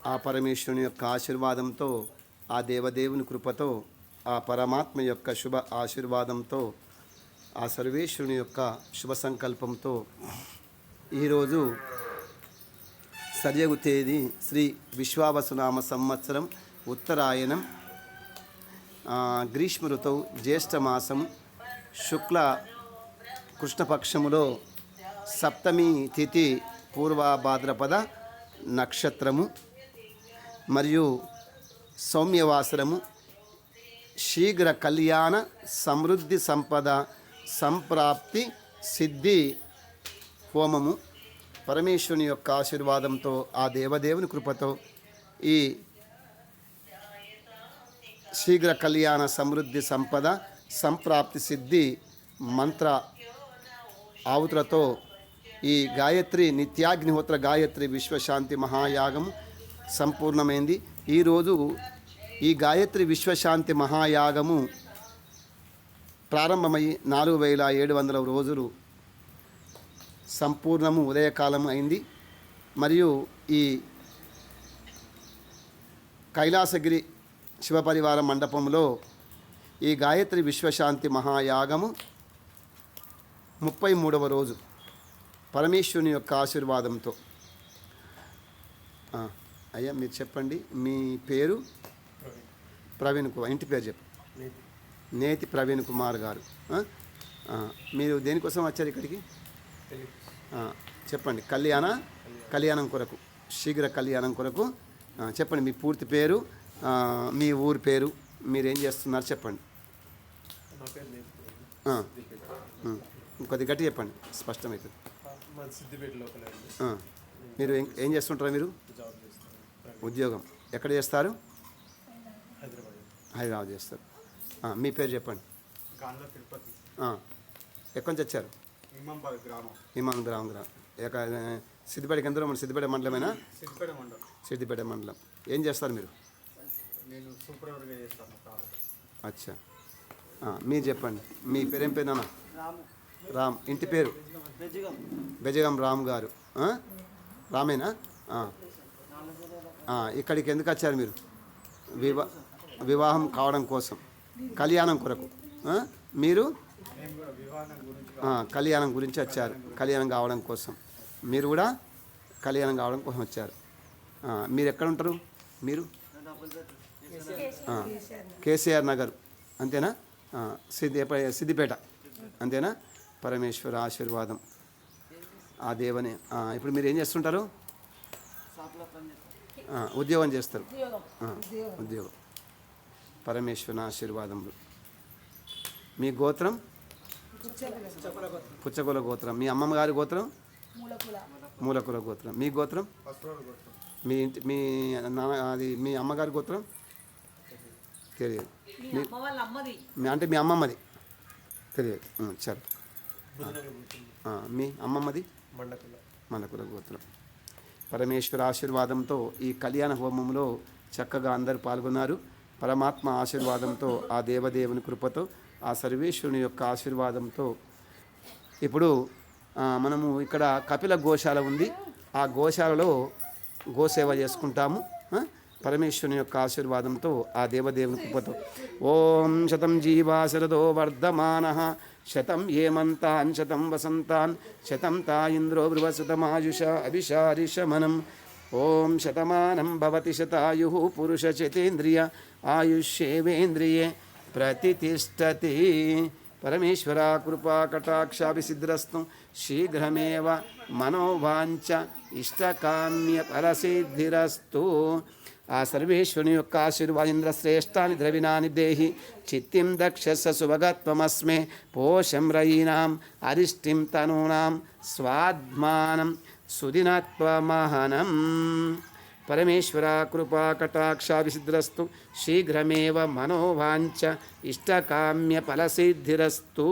ఆ పరమేశ్వరుని యొక్క ఆశీర్వాదంతో, ఆ దేవదేవుని కృపతో, ఆ పరమాత్మ యొక్క శుభ ఆశీర్వాదంతో, ఆ సర్వేశ్వరుని యొక్క శుభ సంకల్పంతో ఈరోజు సరియగు తేదీ శ్రీ విశ్వావసునామ సంవత్సరం ఉత్తరాయణం, గ్రీష్మ ఋతువు, జ్యేష్ఠమాసం, శుక్ల కృష్ణపక్షములో సప్తమి తిథి, పూర్వభాద్రపద నక్షత్రము మరియు సౌమ్యవాసరము, శీఘ్ర కళ్యాణ సమృద్ధి సంపద సంప్రాప్తి సిద్ధి హోమము. పరమేశ్వరుని యొక్క ఆశీర్వాదంతో, ఆ దేవదేవుని కృపతో ఈ శీఘ్ర కళ్యాణ సమృద్ధి సంపద సంప్రాప్తి సిద్ధి మంత్ర ఆవుతులతో ఈ గాయత్రి నిత్యాగ్నిహోత్ర గాయత్రి విశ్వశాంతి మహాయాగం సంపూర్ణమైంది. ఈరోజు ఈ గాయత్రి విశ్వశాంతి మహాయాగము ప్రారంభమై 4700 రోజులు సంపూర్ణము ఉదయకాలం అయింది. మరియు ఈ కైలాసగిరి శివపరివార మండపంలో ఈ గాయత్రి విశ్వశాంతి మహాయాగము 33వ రోజు పరమేశ్వరుని యొక్క ఆశీర్వాదంతో. అయ్యా మీరు చెప్పండి, మీ పేరు? ప్రవీణ్ కుమార్. ఇంటి పేరు చెప్పు. నేతి ప్రవీణ్ కుమార్ గారు. మీరు దేనికోసం వచ్చారు ఇక్కడికి? చెప్పండి. కళ్యాణం కొరకు, శీఘ్ర కళ్యాణం కొరకు చెప్పండి. మీ పూర్తి పేరు, మీ ఊరి పేరు, మీరేం చేస్తున్నారు చెప్పండి. ఇంకొద్ది గట్టి చెప్పండి, స్పష్టమవుతుంది. మీరు ఏం చేస్తుంటారా? మీరు ఉద్యోగం ఎక్కడ చేస్తారు? హైదరాబాద్ చేస్తారు. మీ పేరు చెప్పండి. ఎక్కడి నుంచి వచ్చారు? ఇమాం గ్రామం. సిద్దిపేటకి ఎంత? మన సిద్దిపేట మండలమేనా? సిద్దిపేట మండలం. ఏం చేస్తారు మీరు? అచ్చా, మీరు చెప్పండి. మీ పేరేం పేరు నాన్న? రామ్. ఇంటి పేరు? బెజగం రామ్ గారు. రామేనా? ఇక్కడికి ఎందుకు వచ్చారు మీరు? వివాహం కావడం కోసం, కళ్యాణం కొరకు. మీరు కళ్యాణం గురించి వచ్చారు, కళ్యాణం కావడం కోసం. మీరు కూడా కళ్యాణం కావడం కోసం వచ్చారు. మీరు ఎక్కడ ఉంటారు? మీరు కేసీఆర్ నగర్ అంతేనా? సిద్దిపేట అంతేనా? పరమేశ్వర ఆశీర్వాదం, ఆ దేవుని. ఇప్పుడు మీరు ఏం చేస్తుంటారు? ఉద్యోగం చేస్తారు. ఉద్యోగం. పరమేశ్వర ఆశీర్వాదములు. మీ గోత్రం? పుచ్చకుల గోత్రం. మీ అమ్మమ్మ గారి గోత్రం? మూలకుల గోత్రం. మీ గోత్రం? మీ నాన్న, అది మీ అమ్మగారి గోత్రం తెలియదు. అంటే మీ అమ్మమ్మది తెలియదు. సరే. మీ అమ్మమ్మది? మండకుల గోత్రం. పరమేశ్వర ఆశీర్వాదంతో ఈ కళ్యాణ హోమంలో చక్కగా అందరూ పాల్గొన్నారు. పరమాత్మ ఆశీర్వాదంతో, ఆ దేవదేవుని కృపతో, ఆ సర్వేశ్వరుని యొక్క ఆశీర్వాదంతో ఇప్పుడు మనము ఇక్కడ కపిల గోశాల ఉంది. ఆ గోశాలలో గోసేవ చేసుకుంటాము. పరమేశ్వరుని యొక్క ఆశీర్వాదంతో, ఆ దేవదేవుని కృపతో. ఓం శతం జీవా శరదో వర్ధమానః, శతం ఏమంతాన్ శతం వసంతాన్, శతం తా ఇంద్రో బృహస్పతమాయుష అభిషారిషమనం. ఓం శతమానం భవతి శతాయుః పురుషశతేంద్రియ ఆయుష్యేవేంద్రియే ప్రతితిష్టతి. పరమేశ్వర కృపా కటాక్షాభిసిద్రస్తు శీఘ్రమేవ మనోవాంఛ ఇష్టకామ్య ఫలసిద్ధిరస్తు. ఆ సర్వేశ్వరుని యొక్క ఆశీర్వాదేంద్ర శ్రేష్టాని ద్రవిణాని దేహి చిత్తిం దక్షస్య సుభగత్వమస్మే పోషం రయీనాం అరిష్టిం తనూనాం స్వాద్మానం సుదినత్వమహనం. పరమేశ్వర కృపా కటాక్షాభిసిద్రస్తు శీఘ్రమేవ మనోవాంఛ ఇష్టకామ్య ఫలసిద్ధిరస్తు.